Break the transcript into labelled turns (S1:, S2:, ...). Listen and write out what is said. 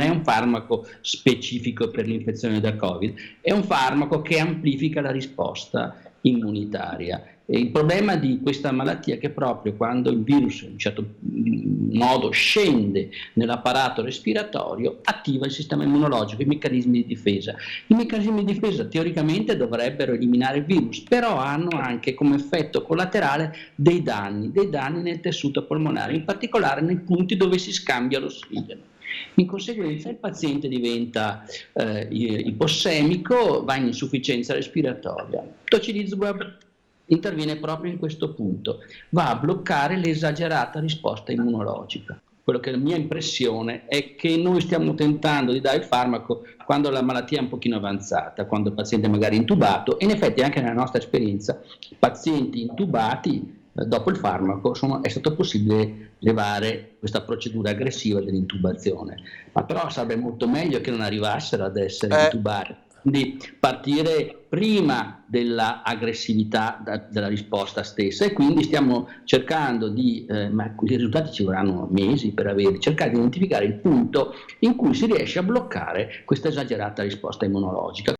S1: è un farmaco specifico per l'infezione da Covid, è un farmaco che amplifica la risposta immunitaria. E il problema di questa malattia è che proprio quando il virus in un certo modo scende nell'apparato respiratorio attiva il sistema immunologico, i meccanismi di difesa. I meccanismi di difesa teoricamente dovrebbero eliminare il virus, però hanno anche come effetto collaterale dei danni nel tessuto polmonare, in particolare nei punti dove si scambia l'ossigeno. In conseguenza il paziente diventa ipossemico, va in insufficienza respiratoria. Tocilizumab interviene proprio in questo punto, va a bloccare l'esagerata risposta immunologica. Quello che è la mia impressione è che noi stiamo tentando di dare il farmaco quando la malattia è un pochino avanzata, quando il paziente è magari intubato, e in effetti anche nella nostra esperienza pazienti intubati dopo il farmaco è stato possibile levare questa procedura aggressiva dell'intubazione, ma però sarebbe molto meglio che non arrivassero ad essere intubati, quindi partire prima dell'aggressività della risposta stessa, e quindi stiamo cercando ma i risultati ci vorranno mesi per averli, cercare di identificare il punto in cui si riesce a bloccare questa esagerata risposta immunologica.